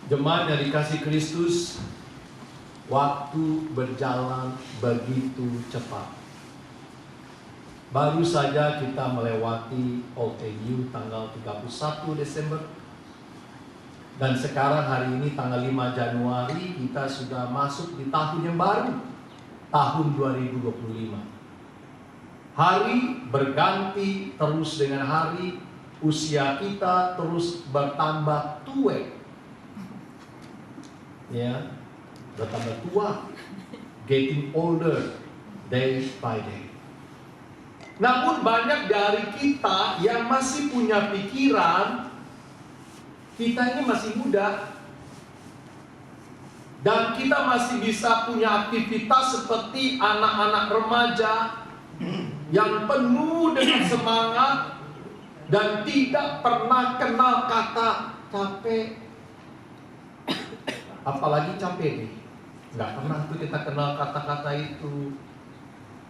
Jemaat yang dikasih Kristus, waktu berjalan begitu cepat. Baru saja kita melewati OTU tanggal 31 Desember. Dan sekarang hari ini tanggal 5 Januari kita sudah masuk di tahun yang baru, tahun 2025. Hari berganti terus dengan hari, usia kita terus bertambah tua. Ya, bertambah tua, getting older day by day. Namun banyak dari kita yang masih punya pikiran kita ini masih muda dan kita masih bisa punya aktivitas seperti anak-anak remaja yang penuh dengan semangat dan tidak pernah kenal kata capek. Apalagi capek nih, nggak pernah tuh kita kenal kata-kata itu.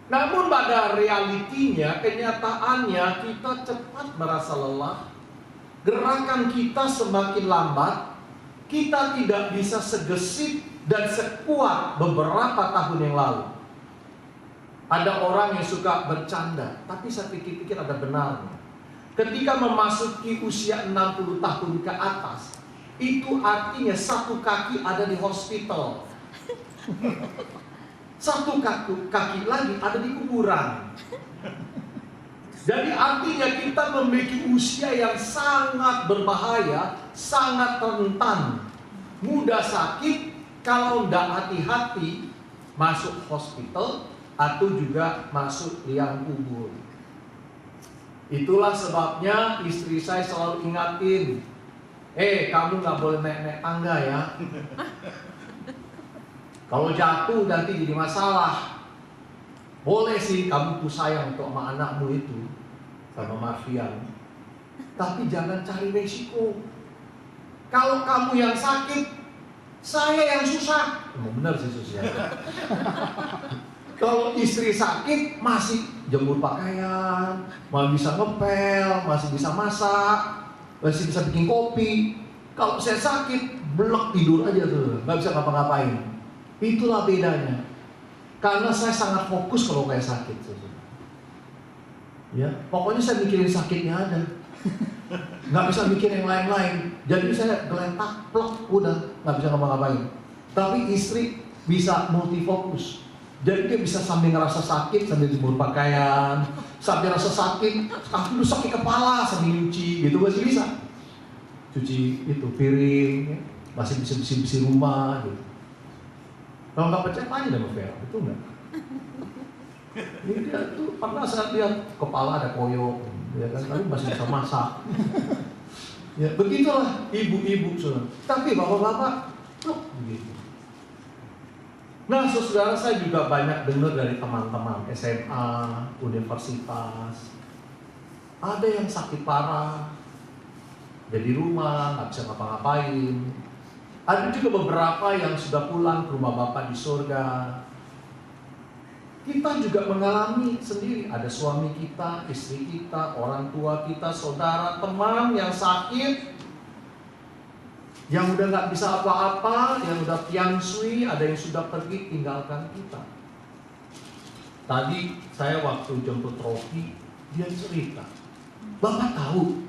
Namun pada realitinya, kenyataannya kita cepat merasa lelah. Gerakan kita semakin lambat. Kita tidak bisa segesit dan sekuat beberapa tahun yang lalu. Ada orang yang suka bercanda, tapi saya pikir-pikir ada benarnya. Ketika memasuki usia 60 tahun ke atas, itu artinya satu kaki ada di hospital, satu kaki lagi ada di kuburan. Jadi artinya kita memiliki usia yang sangat berbahaya, sangat rentan, mudah sakit kalau tidak hati-hati masuk hospital atau juga masuk liang kubur. Itulah sebabnya istri saya selalu ingatin, kamu nggak boleh naik-naik tangga ya. Kalau jatuh nanti jadi masalah. Boleh sih kamu tuh sayang untuk sama anakmu itu, sama Marfian, tapi jangan cari resiko. Kalau kamu yang sakit, saya yang susah. Benar sih susah. Kalau istri sakit masih jemur pakaian, masih bisa ngepel, masih bisa masak, masih bisa bikin kopi. Kalau saya sakit, blek tidur aja tuh, nggak bisa ngapa-ngapain. Itulah bedanya. Karena saya sangat fokus kalau kayak sakit. Ya, pokoknya saya mikirin sakitnya ada. Nggak bisa mikir yang lain-lain. Jadi saya geletak, plok, udah nggak bisa ngapa-ngapain. Tapi istri bisa multifokus. Jadi dia bisa sambil ngerasa sakit sambil jemur pakaian, sambil rasa sakit, aku sakit kepala sambil nyuci, gitu masih bisa. Cuci itu piring, masih bisa bersih-bersih rumah, gitu. Kalau nggak percaya tanya sama Vera, betul nggak? Ini dia tuh pernah saat lihat kepala ada koyok, ya kan, tapi masih bisa masak. Ya begitulah ibu-ibu saudara. Tapi bapak-bapak, loh begitu. Nah, saudara, saya juga banyak dengar dari teman-teman SMA, universitas. Ada yang sakit parah, jadi rumah, nggak bisa ngapa-ngapain. Ada juga beberapa yang sudah pulang ke rumah Bapa di surga. Kita juga mengalami sendiri, ada suami kita, istri kita, orang tua kita, saudara, teman yang sakit, yang udah nggak bisa apa-apa, yang udah piansui, ada yang sudah pergi tinggalkan kita. Tadi saya waktu jemput Rofi, dia cerita, Bapak tahu,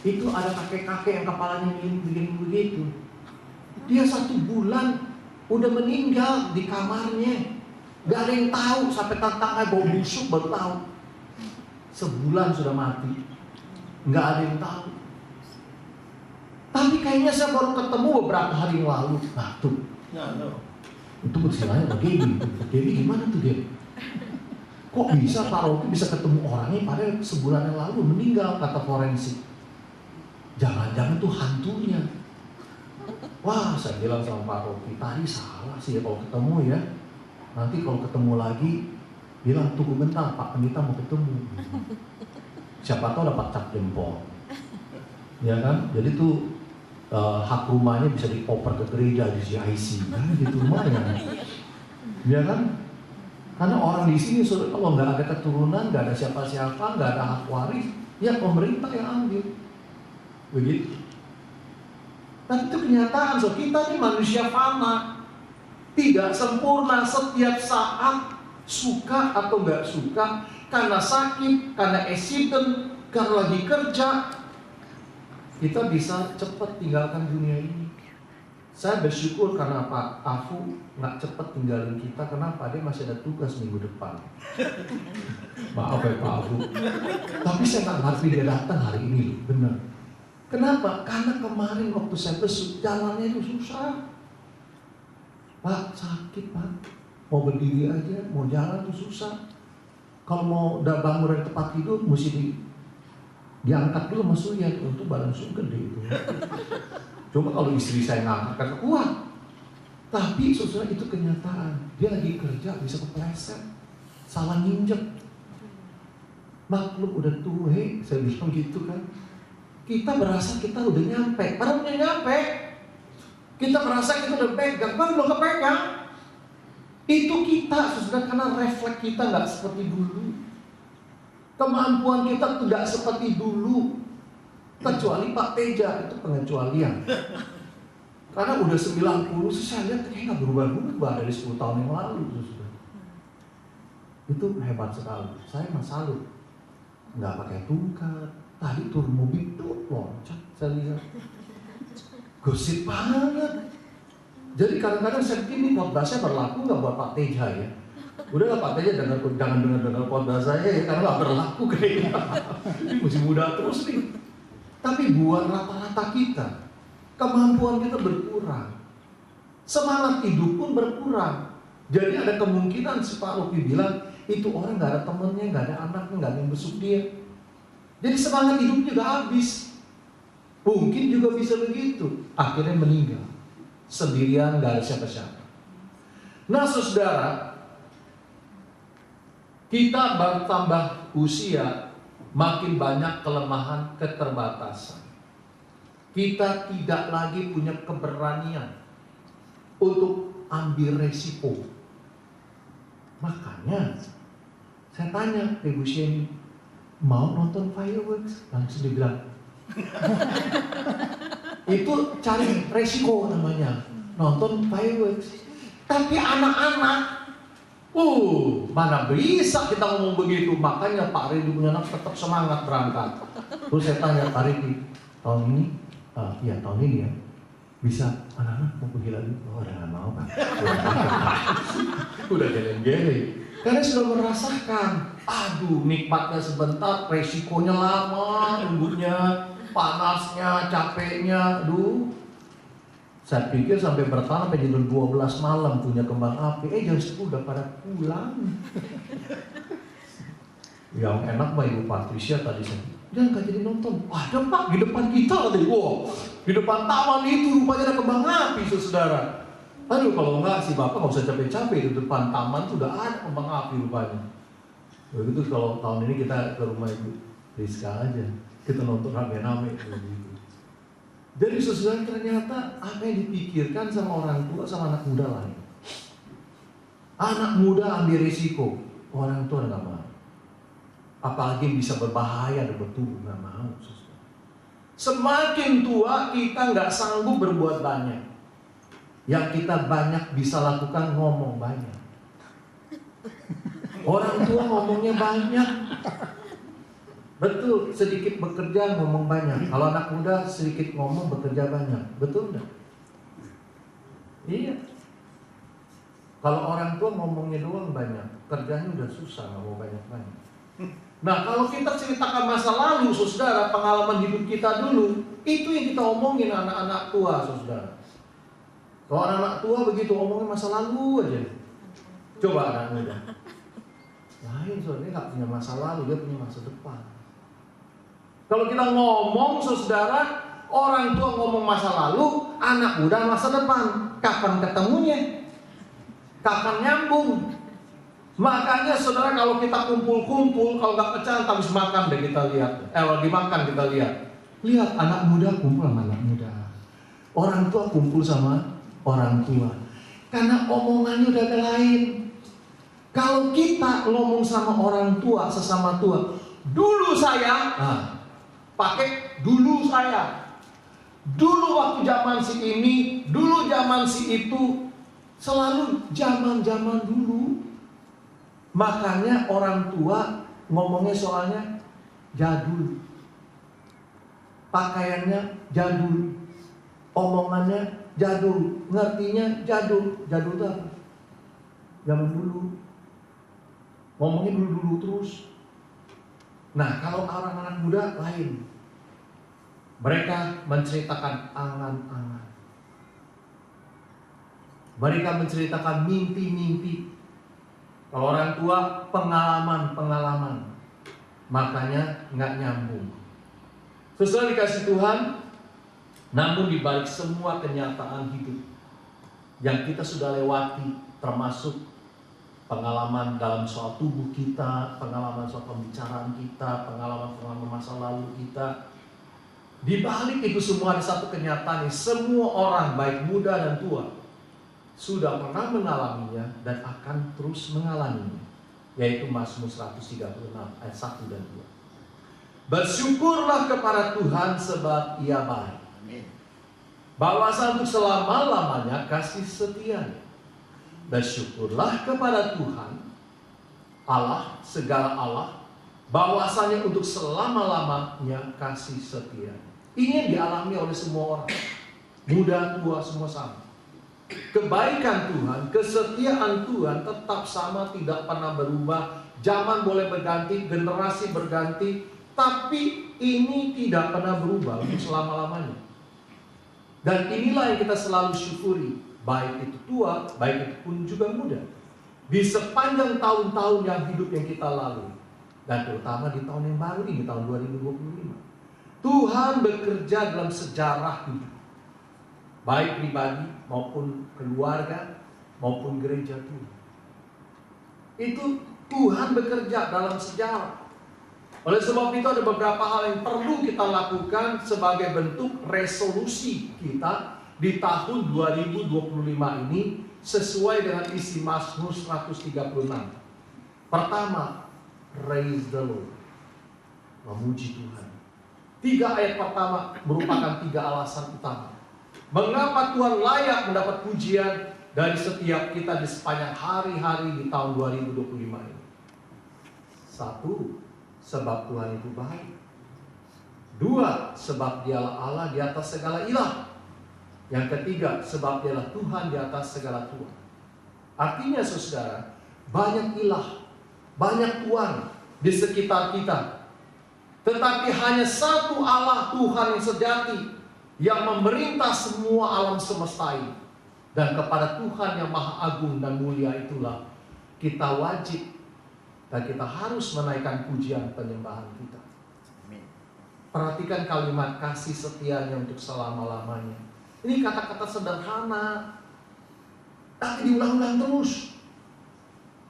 itu ada kakek-kakek yang kepalanya begini begitu. Dia 1 bulan udah meninggal di kamarnya, nggak ada yang tahu, sampai tetangga bau busuk baru tahu. Sebulan sudah mati, nggak ada yang tahu. Tapi kayaknya saya baru ketemu beberapa hari yang lalu. Nah tuh, itu bersilanya sama Gaby. Gaby gimana tuh dia? Kok bisa Pak Rocky bisa ketemu orangnya padahal sebulan yang lalu meninggal, kata forensik. Jangan-jangan tuh hantunya. Wah, saya bilang sama Pak Rocky, tadi salah sih ya kalau ketemu ya. Nanti kalau ketemu lagi, bilang tunggu bentar Pak Pendeta mau ketemu. Siapa tahu dapat cap jempol. Ya kan? Jadi tuh hak rumahnya bisa dioper ke gereja di GIC, kan gitu lumayan, ya kan? Karena orang di sini kalau nggak ada keturunan, nggak ada siapa-siapa, nggak ada hak waris, ya pemerintah yang ambil, begitu. Tapi itu kenyataan, so kita ini manusia fana, tidak sempurna. Setiap saat suka atau nggak suka, karena sakit, karena accident, karena lagi kerja, kita bisa cepat tinggalkan dunia ini. Saya bersyukur karena Pak Afu nggak cepat tinggalin kita. Kenapa? Dia masih ada tugas minggu depan. Maaf ya Pak Afu. Tapi saya nggak ngerti dia datang hari ini, benar. Kenapa? Karena kemarin waktu saya besuk, jalannya itu susah. Pak, sakit Pak. Mau berdiri aja, mau jalan itu susah. Kalau mau udah bangun dari tempat tidur, mesti diangkat dulu Mas Surya. Untuk badan Surya gede itu. Cuma kalau istri saya ngangkat kan kuat. Tapi saudara itu kenyataan. Dia lagi kerja bisa kepleset, salah nginjek. Maklum udah tua, saya bilang gitu kan. Kita berasa kita udah nyampe, padahal udah nyampe. Kita berasa kita udah pegang, kan belum kepegang. Itu kita, saudara, karena refleks kita nggak seperti dulu. Kemampuan kita tidak seperti dulu. Kecuali Pak Teja, itu pengecualian. Karena udah 90, saya lihat kayaknya nggak berubah-ubah dari 10 tahun yang lalu. Itu hebat sekali. Saya mah salut. Nggak pakai tungkat. Tadi turun mobil tuh loncat, saya lihat. Gosip banget. Jadi kadang-kadang saya pikir ini khotbahnya berlaku nggak buat Pak Teja ya. Udahlah Pak Teja jangan dengar khotbah saya ya, karena nggak berlaku kayaknya. Ini masih muda terus nih. Tapi buat rata-rata kita, kemampuan kita berkurang. Semangat hidup pun berkurang. Jadi ada kemungkinan si Pak Rocky bilang, itu orang gak ada temennya, gak ada anaknya, gak ada yang besuk dia. Jadi semangat hidupnya udah habis. Mungkin juga bisa begitu. Akhirnya meninggal. Sendirian, gak ada siapa-siapa. Nah saudara, kita bertambah usia, makin banyak kelemahan, keterbatasan. Kita tidak lagi punya keberanian untuk ambil resiko. Makanya saya tanya ke Ibu Sheni, mau nonton fireworks? Langsung dibilang itu cari resiko namanya, nonton fireworks. Tapi anak-anak, mana bisa kita ngomong begitu. Makanya Pak Redi punya anak tetap semangat berangkat. Terus saya tanya Pak Redi, tahun ini? Iya tahun ini ya. Bisa anak-anak mau pergi lagi? Oh udah gak mau Pak. Udah geleng-geleng. Karena sudah merasakan, aduh nikmatnya sebentar, resikonya lama, nunggunya, panasnya, capeknya, aduh. Saya pikir sampai bertahan sampai jam 12 malam punya kembang api. Jam 10 udah pada pulang. Yang enak mah Ibu Patricia tadi saya. Jangan gak jadi nonton. Ada Pak di depan kita tadi. Wow, di depan taman itu rupanya ada kembang api saudara. Aduh kalau enggak si Bapak gak usah capek-capek. Di depan taman itu udah ada kembang api rupanya. Begitu kalau tahun ini kita ke rumah Ibu Rizka aja. Kita nonton rame-rame gitu. Jadi saudara ternyata apa yang dipikirkan sama orang tua sama anak muda lain. Anak muda ambil risiko, orang tua nggak mau. Apalagi bisa berbahaya dan bertubuh nggak mau. Saudara. Semakin tua kita nggak sanggup berbuat banyak. Yang kita banyak bisa lakukan ngomong banyak. Orang tua ngomongnya banyak. Betul, sedikit bekerja ngomong banyak. Kalau anak muda sedikit ngomong bekerja banyak. Betul enggak? Iya. Kalau orang tua ngomongnya doang banyak, kerjanya udah susah, nggak mau banyak-banyak. Nah kalau kita ceritakan masa lalu saudara, pengalaman hidup kita dulu, itu yang kita omongin anak-anak tua saudara. Kalau anak-anak tua begitu omongin masa lalu aja. Coba anak muda. Lain saudara, dia nggak punya masa lalu, dia punya masa depan. Kalau kita ngomong saudara, orang tua ngomong masa lalu, anak muda masa depan. Kapan ketemunya? Kapan nyambung? Makanya saudara kalau kita kumpul-kumpul, kalau nggak pecah habis makan deh kita lihat. Lagi makan kita lihat. Lihat anak muda kumpul sama anak muda. Orang tua kumpul sama orang tua. Karena omongannya udah lain. Kalau kita ngomong sama orang tua, sesama tua, dulu saya, pakai dulu saya. Dulu waktu zaman si ini, dulu zaman si itu, selalu zaman-zaman dulu. Makanya orang tua ngomongnya soalnya jadul. Pakaiannya jadul. Omongannya jadul. Ngertinya jadul. Jadul itu apa? Zaman dulu. Ngomongnya dulu-dulu terus. Nah, kalau orang-anak muda lain. Mereka menceritakan angan-angan. Mereka menceritakan mimpi-mimpi. Kalau orang tua pengalaman-pengalaman. Makanya nggak nyambung. Sesuai dikasih Tuhan, namun dibalik semua kenyataan hidup yang kita sudah lewati, termasuk pengalaman dalam soal tubuh kita, pengalaman soal pembicaraan kita, pengalaman-pengalaman masa lalu kita. Di balik itu semua ada satu kenyataan yang semua orang baik muda dan tua sudah pernah mengalaminya dan akan terus mengalaminya, yaitu Mazmur 136 ayat 1 dan 2. Bersyukurlah kepada Tuhan sebab Ia baik. Bahwa untuk selama-lamanya kasih setianya. Bersyukurlah kepada Tuhan Allah, segala Allah, bahwasanya untuk selama-lamanya kasih setia. Ini yang dialami oleh semua orang, muda, tua, semua sama. Kebaikan Tuhan, kesetiaan Tuhan tetap sama, tidak pernah berubah. Zaman boleh berganti, generasi berganti, tapi ini tidak pernah berubah untuk selama-lamanya. Dan inilah yang kita selalu syukuri, baik itu tua, baik itu pun juga muda. Di sepanjang tahun-tahun yang hidup yang kita lalui, dan terutama di tahun yang baru ini, tahun 2025. Tuhan bekerja dalam sejarah hidup, baik pribadi maupun keluarga maupun gereja Tuhan. Itu Tuhan bekerja dalam sejarah. Oleh sebab itu ada beberapa hal yang perlu kita lakukan sebagai bentuk resolusi kita di tahun 2025 ini sesuai dengan isi Mazmur 136. Pertama, praise the Lord, memuji Tuhan. 3 ayat pertama merupakan 3 alasan utama mengapa Tuhan layak mendapat pujian dari setiap kita di sepanjang hari-hari di tahun 2025 ini. 1, sebab Tuhan itu baik. 2, sebab Dialah Allah di atas segala ilah. Yang ketiga, sebab Dialah Tuhan di atas segala Tuhan. Artinya saudara, banyak ilah, banyak Tuhan di sekitar kita. Tetapi hanya satu Allah Tuhan yang sejati, yang memerintah semua alam semesta ini. Dan kepada Tuhan yang maha agung dan mulia itulah kita wajib dan kita harus menaikkan pujian penyembahan kita. Perhatikan kalimat kasih setianya untuk selama-lamanya. Ini kata-kata sederhana, tapi diulang-ulang terus.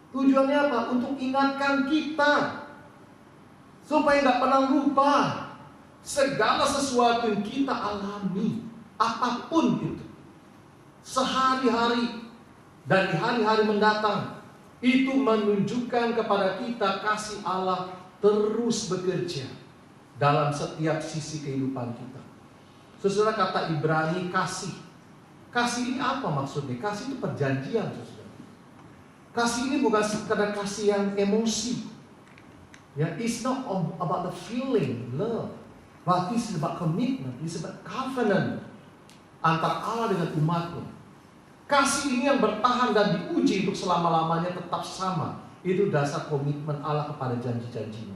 Tujuannya apa? Untuk ingatkan kita supaya nggak pernah lupa segala sesuatu yang kita alami, apapun itu, sehari-hari dan di hari-hari mendatang, itu menunjukkan kepada kita kasih Allah terus bekerja dalam setiap sisi kehidupan kita. Saudara, kata Ibrani kasih. Kasih ini apa maksudnya? Kasih itu perjanjian, saudara. Kasih ini bukan sekedar kasih yang emosi. Ya, it's not about the feeling, love, but it's about commitment, it's about covenant antara Allah dengan umatnya. Kasih ini yang bertahan dan diuji untuk selama-lamanya tetap sama. Itu dasar komitmen Allah kepada janji-janjinya.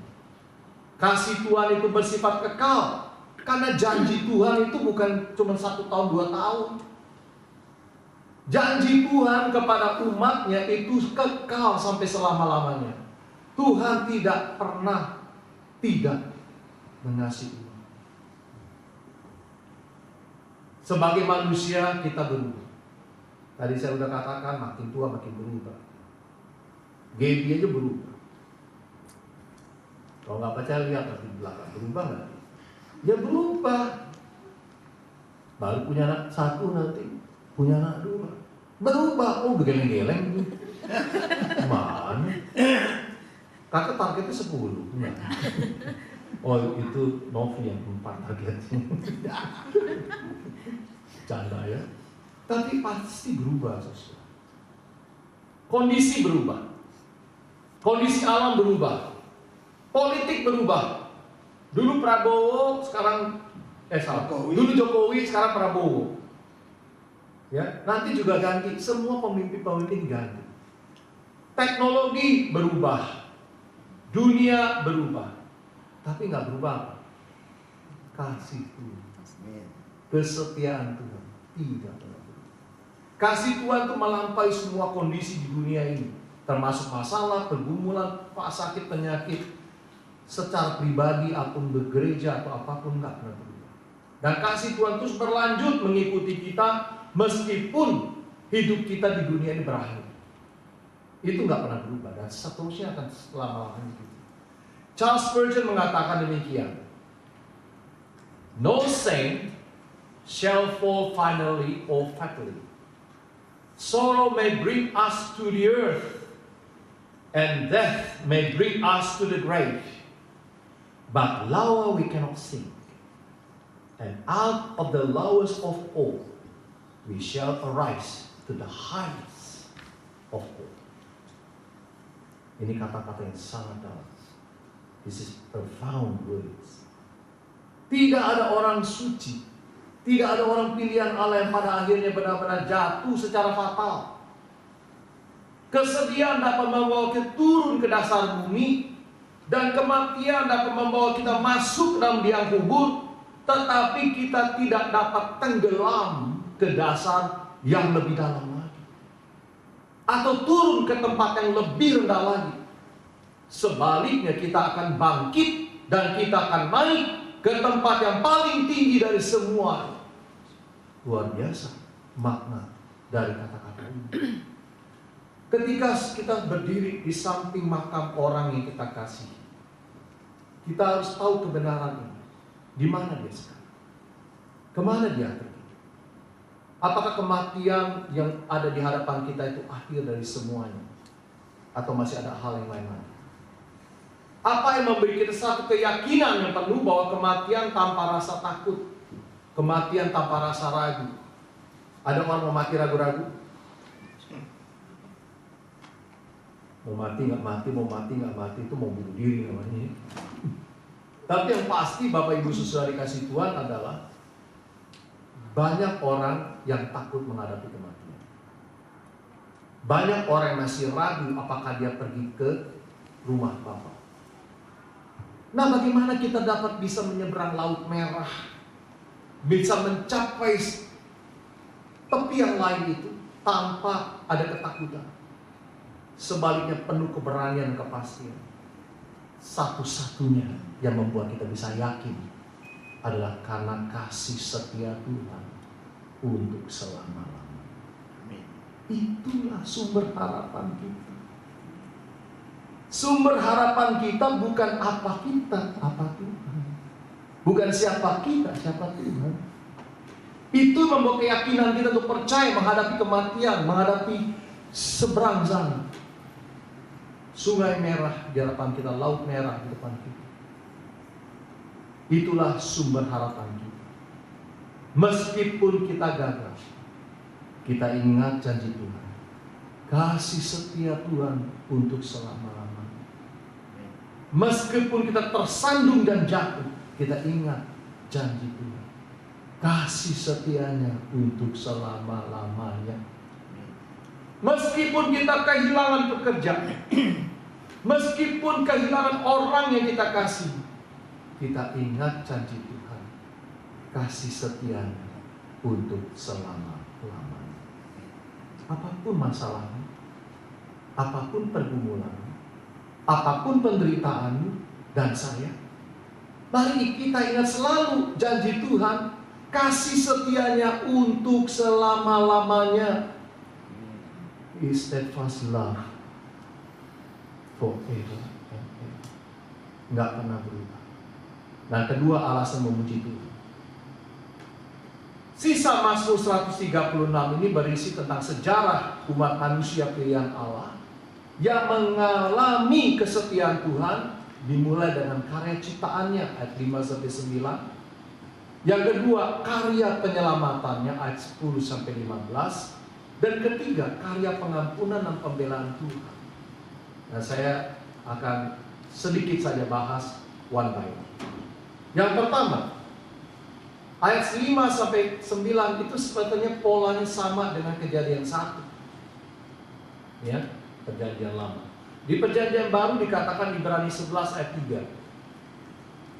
Kasih Tuhan itu bersifat kekal, karena janji Tuhan itu bukan cuma 1 tahun 2 tahun. Janji Tuhan kepada umatnya itu kekal sampai selama-lamanya. Tuhan tidak pernah tidak mengasihi umat. Sebagai manusia kita berubah. Tadi saya sudah katakan makin tua makin berubah. Gaby aja berubah. Kalau nggak percaya lihat di belakang, berubah nggak? Ya berubah. Baru punya anak 1 nanti, punya anak 2, berubah. Oh geleng-geleng. Mana? Kakak targetnya 10. Nah. Oh itu Novi yang 4 targetnya. Canda ya. Tapi pasti berubah sesuatu. Kondisi berubah. Kondisi alam berubah. Politik berubah. Dulu Prabowo, sekarang dulu Jokowi, sekarang Prabowo. Ya, nanti juga ganti. Semua pemimpin ganti. Teknologi berubah. Dunia berubah. Tapi nggak berubah. Kasih Tuhan. Kesetiaan Tuhan tidak pernah berubah. Kasih Tuhan itu melampaui semua kondisi di dunia ini, termasuk masalah, pergumulan, sakit, penyakit, secara pribadi ataupun bergereja atau apapun nggak pernah berubah. Dan kasih Tuhan terus berlanjut mengikuti kita meskipun hidup kita di dunia ini berakhir. Itu nggak pernah berubah dan seterusnya akan selama-lamanya gitu. Charles Spurgeon mengatakan demikian. No saint shall fall finally or fatally. Sorrow may bring us to the earth, and death may bring us to the grave. But lower we cannot sink, and out of the lowest of all, we shall arise to the highest of all. Ini kata-kata yang sangat dalam. This is profound words. Tidak ada orang suci, tidak ada orang pilihan Allah yang pada akhirnya benar-benar jatuh secara fatal. Kesedihan dapat membawa kita turun ke dasar bumi, dan kematian dapat membawa kita masuk ke dalam liang kubur, tetapi kita tidak dapat tenggelam ke dasar yang lebih dalam lagi, atau turun ke tempat yang lebih rendah lagi. Sebaliknya kita akan bangkit dan kita akan naik ke tempat yang paling tinggi dari semua. Luar biasa makna dari kata-kata ini. Ketika kita berdiri di samping makam orang yang kita kasih, kita harus tahu kebenaran ini. Di mana dia sekarang? Kemana dia pergi? Apakah kematian yang ada di hadapan kita itu akhir dari semuanya? Atau masih ada hal yang lain lagi? Apa yang memberi kita satu keyakinan yang penuh bahwa kematian tanpa rasa takut, kematian tanpa rasa ragu? Ada orang mau mati ragu-ragu? Mau mati nggak mati, mau mati nggak mati, itu mau bunuh diri namanya. Tapi yang pasti Bapak Ibu Saudara dikasih Tuhan adalah banyak orang yang takut menghadapi kematian. Banyak orang yang masih ragu apakah dia pergi ke rumah Bapa. Nah, bagaimana kita dapat bisa menyeberang Laut Merah, bisa mencapai tepi yang lain itu tanpa ada ketakutan? Sebaliknya penuh keberanian dan kepastian. Satu-satunya yang membuat kita bisa yakin adalah karena kasih setia Tuhan untuk selama-lamanya. Itulah sumber harapan kita. Sumber harapan kita bukan apa kita, apa Tuhan. Bukan siapa kita, siapa Tuhan. Itu membawa keyakinan kita untuk percaya menghadapi kematian, menghadapi seberang sana. Sungai merah di hadapan kita, laut merah di depan kita. Itulah sumber harapan kita. Meskipun kita gagal, kita ingat janji Tuhan. Kasih setia Tuhan untuk selama-lamanya. Meskipun kita tersandung dan jatuh, kita ingat janji Tuhan. Kasih setianya untuk selama-lamanya. Meskipun kita kehilangan pekerjaan, meskipun kehilangan orang yang kita kasih, kita ingat janji Tuhan. Kasih setianya untuk selama-lamanya. Apapun masalahnya, apapun pergumulannya, apapun penderitaanmu dan saya, mari kita ingat selalu janji Tuhan. Kasih setianya untuk selama-lamanya. His steadfast love forever and ever. Nggak pernah berubah. Nah, kedua alasan memuji Tuhan. Sisa Mazmur 136 ini berisi tentang sejarah umat manusia pilihan Allah yang mengalami kesetiaan Tuhan dimulai dengan karya ciptaannya ayat 5-9. Yang kedua, karya penyelamatannya ayat 10-15. Dan ketiga, karya pengampunan dan pembelaan Tuhan. Nah, saya akan sedikit saja bahas one by one. Yang pertama, ayat 5-9 itu sebetulnya polanya sama dengan Kejadian 1. Ya, Perjanjian Lama. Di Perjanjian Baru dikatakan Ibrani 11 ayat 3.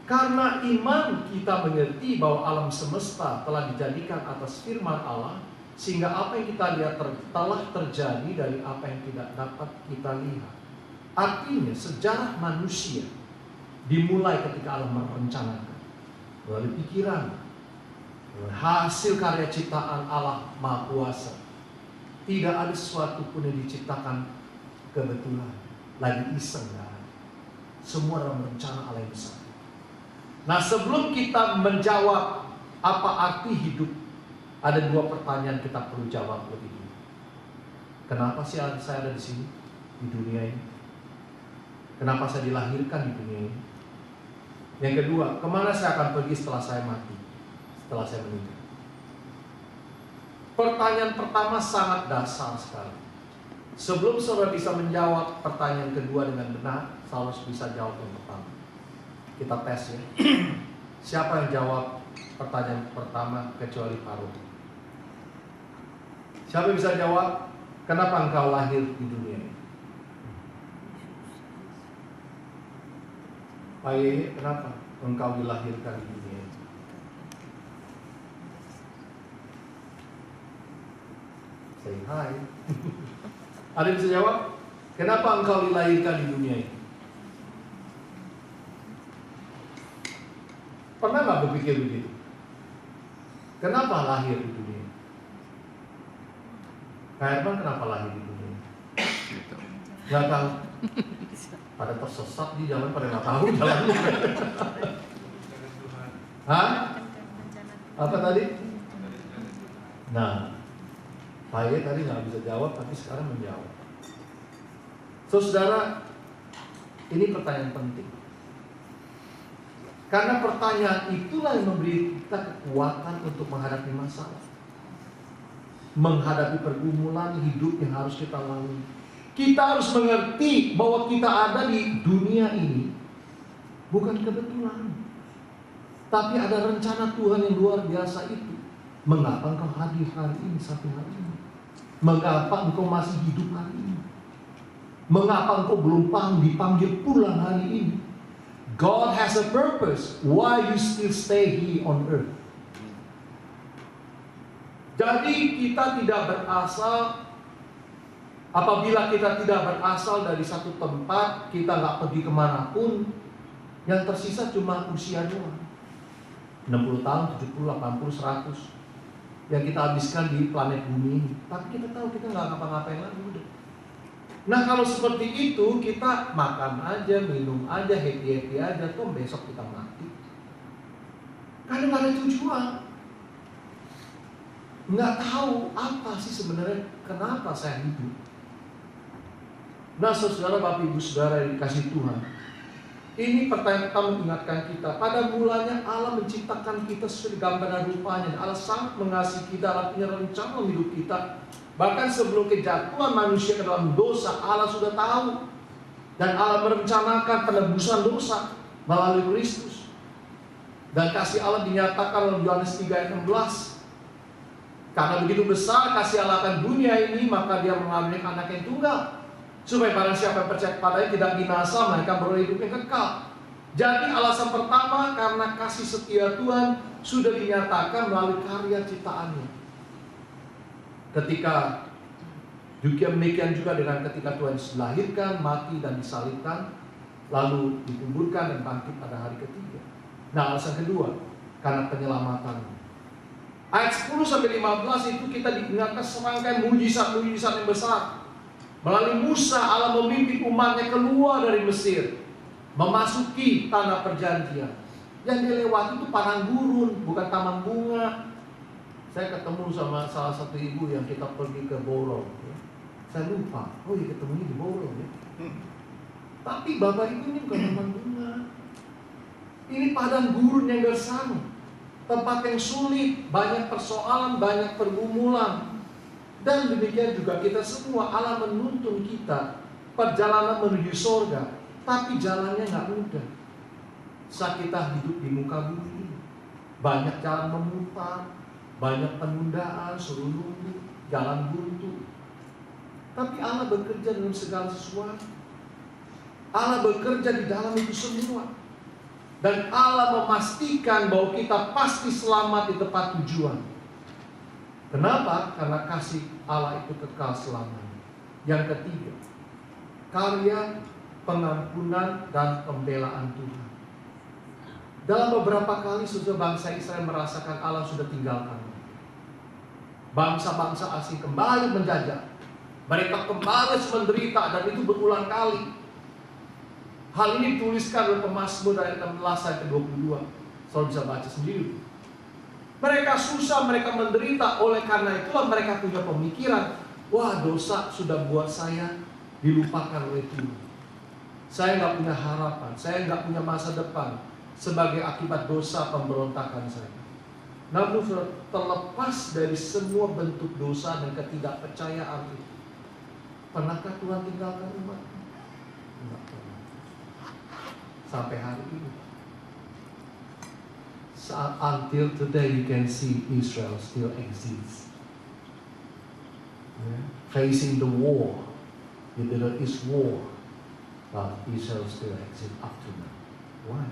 Karena iman kita mengerti bahwa alam semesta telah dijadikan atas firman Allah, sehingga apa yang kita lihat telah terjadi dari apa yang tidak dapat kita lihat. Artinya sejarah manusia dimulai ketika Allah merencanakan melalui pikiran, hasil karya ciptaan Allah Maha Kuasa. Tidak ada sesuatu pun yang diciptakan kebetulan, lagi iseng. Semua dalam rencana Allah yang besar. Nah, sebelum kita menjawab apa arti hidup, ada dua pertanyaan kita perlu jawab lebih dulu. Kenapa sih saya ada di sini, di dunia ini? Kenapa saya dilahirkan di dunia ini? Yang kedua, kemana saya akan pergi setelah saya mati, setelah saya meninggal? Pertanyaan pertama sangat dasar sekali. Sebelum saudara bisa menjawab pertanyaan kedua dengan benar, saudara harus bisa jawab yang pertama. Kita tes ya. Siapa yang jawab pertanyaan pertama kecuali Paru? Siapa yang bisa jawab kenapa engkau lahir di dunia ini? Pak Yeye, kenapa engkau dilahirkan di dunia ini? Say hi. Ada yang bisa jawab? Kenapa engkau dilahirkan di dunia ini? Pernah nggak berpikir begitu? Kenapa lahir di dunia? Kak Herman kenapa lahir di dunia? Nggak tahu. Pada tersesat di jalan, pada nggak tahu jalannya. Hah? Apa tadi? Nah, saya tadi nggak bisa jawab, tapi sekarang menjawab. Saudara, ini pertanyaan penting. Karena pertanyaan itulah yang memberi kita kekuatan untuk menghadapi masalah, menghadapi pergumulan hidup yang harus kita lalui. Kita harus mengerti bahwa kita ada di dunia ini bukan kebetulan, tapi ada rencana Tuhan yang luar biasa itu. Mengapa engkau hadir hari ini sampai hari ini? Mengapa engkau masih hidup hari ini? Mengapa engkau belum dipanggil pulang hari ini? God has a purpose why you still stay here on earth. Jadi kita tidak berasal, apabila kita tidak berasal dari satu tempat, kita nggak pergi kemanapun, yang tersisa cuma usia doang. 60 tahun, 70, 80, 100 yang kita habiskan di planet bumi ini. Tapi kita tahu kita nggak ngapa-ngapain lagi udah. Nah, kalau seperti itu kita makan aja, minum aja, happy aja, toh besok kita mati. Karena nggak ada tujuan. Nggak tahu apa sih sebenarnya kenapa saya hidup. Nah, saudara, Bapak Ibu Saudara yang dikasih Tuhan, ini pertanyaan pertama mengingatkan kita. Pada mulanya Allah menciptakan kita sesuai gambar dan rupanya. Allah sangat mengasihi kita, Allah punya rencana hidup kita. Bahkan sebelum kejatuhan manusia ke dalam dosa, Allah sudah tahu. Dan Allah merencanakan penebusan dosa melalui Kristus. Dan kasih Allah dinyatakan dalam Yohanes 3 ayat 16. Karena begitu besar kasih Allah akan dunia ini, maka dia mengambil anak yang tunggal, supaya barang siapa yang percaya kepadanya tidak binasa, mereka beroleh hidup yang kekal. Jadi alasan pertama, karena kasih setia Tuhan sudah dinyatakan melalui karya ciptaannya. Ketika demikian juga dengan ketika Tuhan dilahirkan, mati dan disalibkan, lalu dikuburkan dan bangkit pada hari ketiga. Nah, alasan kedua, karena penyelamatan. Ayat 10-15 itu kita diingatkan serangkaian mujizat-mujizat yang besar. Melalui Musa, Allah memimpin umatnya keluar dari Mesir, memasuki tanah perjanjian. Yang dilewati itu padang gurun, bukan taman bunga. Saya ketemu sama salah satu ibu yang kita pergi ke Borong. Saya lupa, oh iya ketemunya di Borong ya. Tapi Bapak Ibu ini bukan taman bunga. Ini padang gurun yang gersang, tempat yang sulit, banyak persoalan, banyak pergumulan. Dan demikian juga kita semua, Allah menuntun kita perjalanan menuju surga, tapi jalannya nggak mudah. Saat kita hidup di muka bumi ini, banyak jalan memutar, banyak penundaan, suruh nunggu, jalan buntu. Tapi Allah bekerja dalam segala sesuatu. Allah bekerja di dalam itu semua. Dan Allah memastikan bahwa kita pasti selamat di tempat tujuan. Kenapa? Karena kasih Allah itu kekal selamanya. Yang ketiga, karya pengampunan dan pembelaan Tuhan. Dalam beberapa kali sudah bangsa Israel merasakan Allah sudah tinggalkan. Bangsa-bangsa asing kembali menjajah. Mereka kembali menderita, dan itu berulang kali. Hal ini dituliskan oleh Pemazmur ayat 16 ayat 22. Saudara bisa baca sendiri. Mereka susah, mereka menderita. Oleh karena itulah mereka punya pemikiran, wah, dosa sudah buat saya dilupakan oleh Tuhan. Saya nggak punya harapan, saya nggak punya masa depan sebagai akibat dosa pemberontakan saya. Namun terlepas dari semua bentuk dosa dan ketidakpercayaan itu, pernahkah Tuhan tinggalkan umat? Enggak pernah. Sampai hari ini. Until today you can see Israel still exists. Facing the war. The Middle East war. But Israel still exists up to now. Why?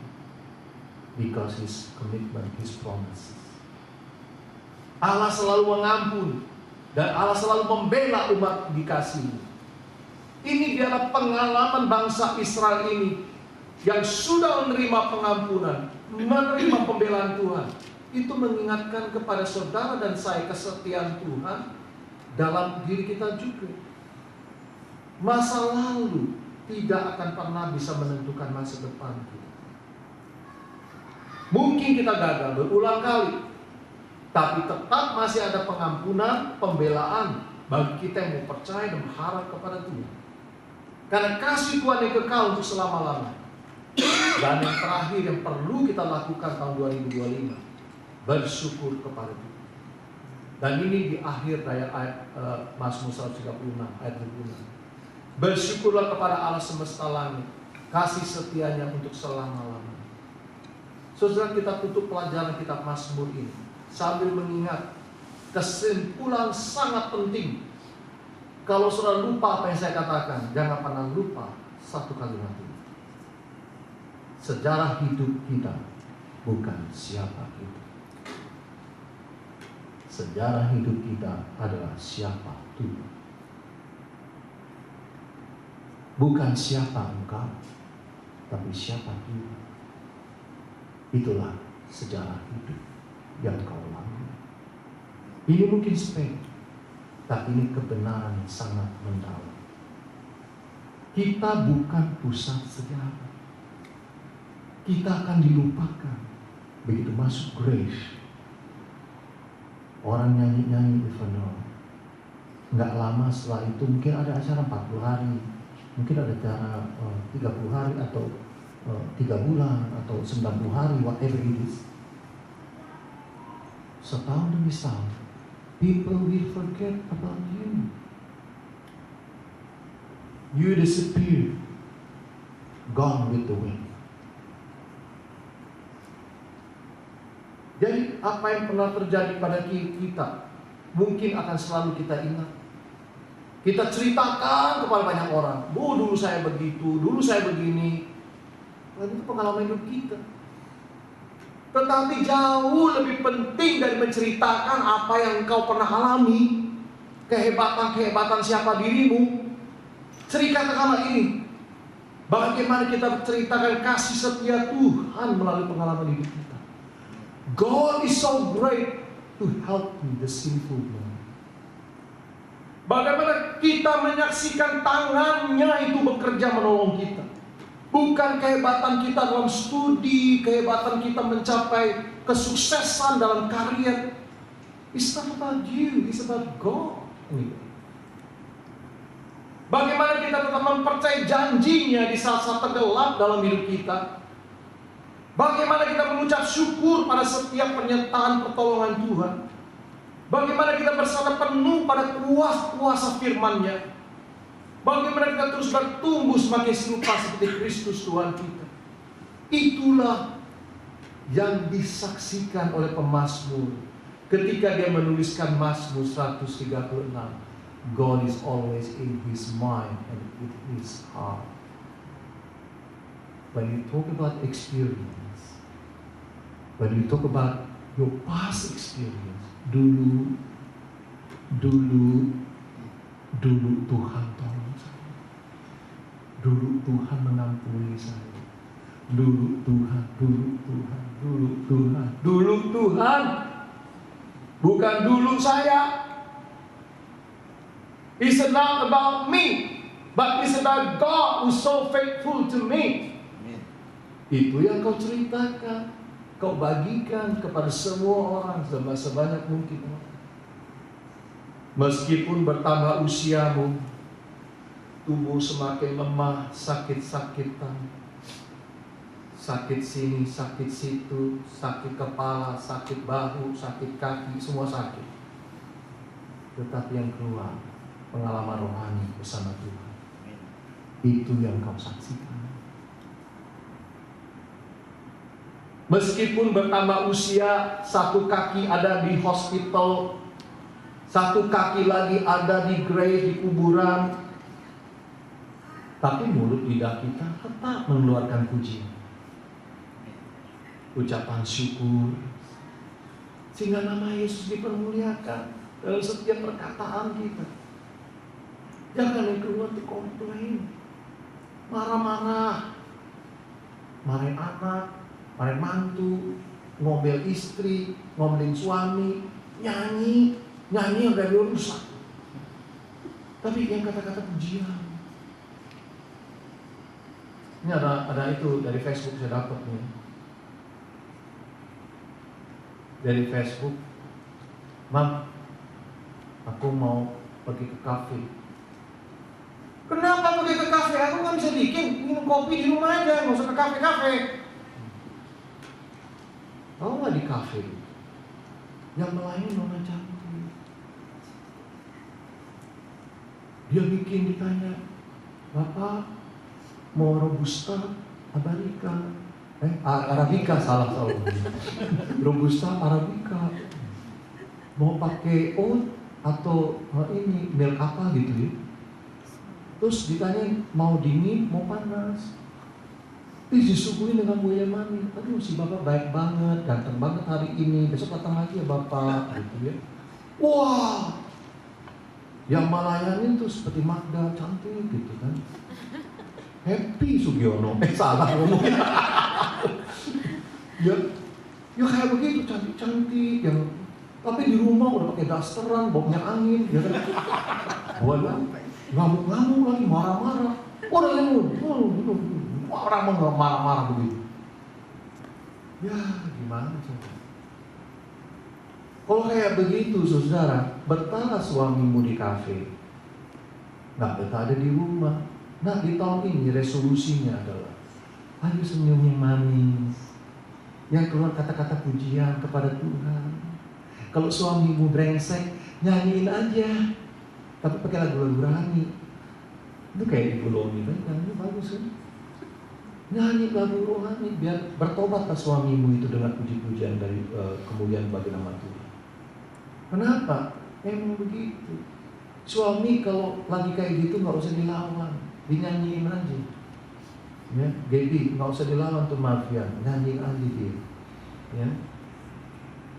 Because His commitment, His promises. Allah selalu mengampuni. Dan Allah selalu membela umat dikasihi. Ini biarlah pengalaman bangsa Israel ini yang sudah menerima pengampunan, menerima pembelaan Tuhan. Itu mengingatkan kepada saudara dan saya kesetiaan Tuhan dalam diri kita juga. Masa lalu tidak akan pernah bisa menentukan masa depan kita. Mungkin kita gagal berulang kali, tapi tetap masih ada pengampunan, pembelaan bagi kita yang mau percaya dan berharap kepada Tuhan. Karena kasih Tuhan yang kekal untuk selama-lamanya. Dan yang terakhir yang perlu kita lakukan tahun 2025, bersyukur kepada Tuhan. Dan ini di akhir ayat Mazmur 136 ayat 26. Bersyukurlah kepada Allah semesta langit, kasih setianya untuk selama-lamanya. Saudara, kita tutup pelajaran kitab Mazmur ini sambil mengingat kesimpulan sangat penting. Kalau saudara lupa apa yang saya katakan, jangan pernah lupa satu kalimat ini. Sejarah hidup kita bukan siapa kita. Sejarah hidup kita adalah siapa Tuhan. Bukan siapa engkau, tapi siapa Tuhan. Itulah sejarah hidup yang kau lalui. Ini mungkin sepele, tapi ini kebenaran yang sangat mendalam. Kita bukan pusat sejarah. Kita akan dilupakan begitu masuk grace. Orang nyanyi-nyanyi di funeral. Nggak lama setelah itu mungkin ada acara 40 hari, mungkin ada acara 30 hari atau 3 bulan atau 90 hari, whatever it is. Setahun demi setahun, people will forget about you. You disappear, gone with the wind. Jadi apa yang pernah terjadi pada kita mungkin akan selalu kita ingat. Kita ceritakan kepada banyak orang, dulu saya begitu, dulu saya begini. Itu pengalaman hidup kita. Tetapi jauh lebih penting dari menceritakan apa yang engkau pernah alami, kehebatan-kehebatan siapa dirimu, ceritakanlah ini. Bagaimana kita menceritakan kasih setia Tuhan melalui pengalaman hidup kita. God is so great to help me, the sinful man. Bagaimana kita menyaksikan tangannya itu bekerja menolong kita. Bukan kehebatan kita dalam studi, kehebatan kita mencapai kesuksesan dalam karir. It's not about you, it's about God. Bagaimana kita tetap mempercayai janjinya di saat-saat tergelap dalam hidup kita. Bagaimana kita mengucap syukur pada setiap penyertaan pertolongan Tuhan. Bagaimana kita bersandar penuh pada kuasa firman-Nya. Bagaimana kita terus bertumbuh semakin serupa seperti Kristus Tuhan kita. Itulah yang disaksikan oleh pemazmur ketika dia menuliskan Mazmur 136. God is always in his mind and in his heart. When you talk about experience, when you talk about your past experience, dulu Tuhan tolong saya. Dulu Tuhan mengampuni saya. Dulu Tuhan. Bukan dulu saya. It's not about me, but it's about God who's so faithful to me. Amen. Itu yang kau ceritakan, kau bagikan kepada semua orang sebanyak mungkin. Meskipun bertambah usiamu, tubuh semakin lemah, sakit-sakitan, sakit sini, sakit situ, sakit kepala, sakit bahu, sakit kaki, semua sakit. Tetapi yang keluar pengalaman rohani bersama Tuhan. Itu yang kau saksikan. Meskipun bertambah usia, satu kaki ada di hospital, satu kaki lagi ada di grave, di kuburan, tapi mulut lidah kita tetap mengeluarkan pujian, ucapan syukur, sehingga nama Yesus dipermuliakan dalam setiap perkataan kita. Jangan yang keluar itu komplain, marah-marah, marahin anak, marahin mantu, ngomel istri, ngomelin suami, nyanyi yang gak rusak. Tapi yang kata-kata pujian. Ini ada itu dari Facebook saya dapat nih. Dari Facebook, Mam, aku mau pergi ke kafe. Kenapa pergi ke kafe? Aku kan bisa bikin minum kopi di rumah aja, nggak usah ke kafe-kafe. Tahu nggak di kafe yang melayani nona cantik, dia bikin ditanya, Bapak mau robusta, arabica, salah. Robusta, arabica, mau pakai oat atau ini milk apa gitu ya. Terus ditanya mau dingin, mau panas. Disuguhin dengan buaya manis. Aduh, si bapak baik banget, ganteng banget hari ini. Besok datang lagi ya bapak, gitu ya. Wah, yang melayani tuh seperti Magda, cantik gitu kan. Happy Sugiono, salah ngomongnya. Ya kayak begitu, cantik-cantik yang, tapi di rumah udah pakai dasteran, baunya angin, ya kan. Buat ngamuk-ngamuk lagi, marah-marah. Orang yang orang mau marah-marah begitu. Ya gimana coba? Kalau kayak begitu saudara, betahlah suamimu di kafe, nggak betah ada di rumah. Nah di tahun ini resolusinya adalah, ayo senyum yang manis, yang keluar kata-kata pujian kepada Tuhan. Kalau suamimu brengsek, nyanyiin aja, tapi pakai lagu-lagu rohani. Itu kayak Ibu Lomi kan, nyanyi bagus kan? Nyanyi lagu rohani, biar bertobatlah suamimu itu dengan puji-pujian dari kemuliaan bagi nama Tuhan. Kenapa? Emang begitu. Suami kalau lagi kayak gitu nggak usah dilawan, dinyanyiin aja. Ya, Gaby nggak usah dilawan tuh Marvian, nyanyiin aja dia. Ya.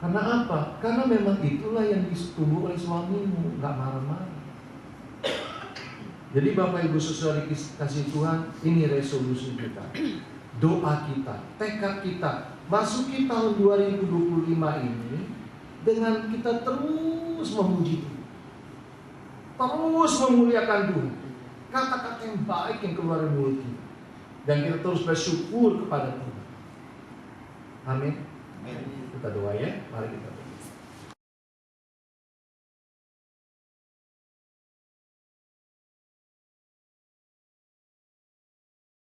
Karena apa? Karena memang itulah yang ditumbuh oleh suamimu, nggak marah-marah. Jadi Bapak Ibu Saudara dikasih Tuhan, ini resolusi kita, doa kita, tekad kita, masuki tahun 2025 ini dengan kita terus memuji Tuhan, terus memuliakan Tuhan, kata-kata yang baik yang keluar dari mulut kita, dan kita terus bersyukur kepada Tuhan. Amin. Kita doa ya, mari kita doa.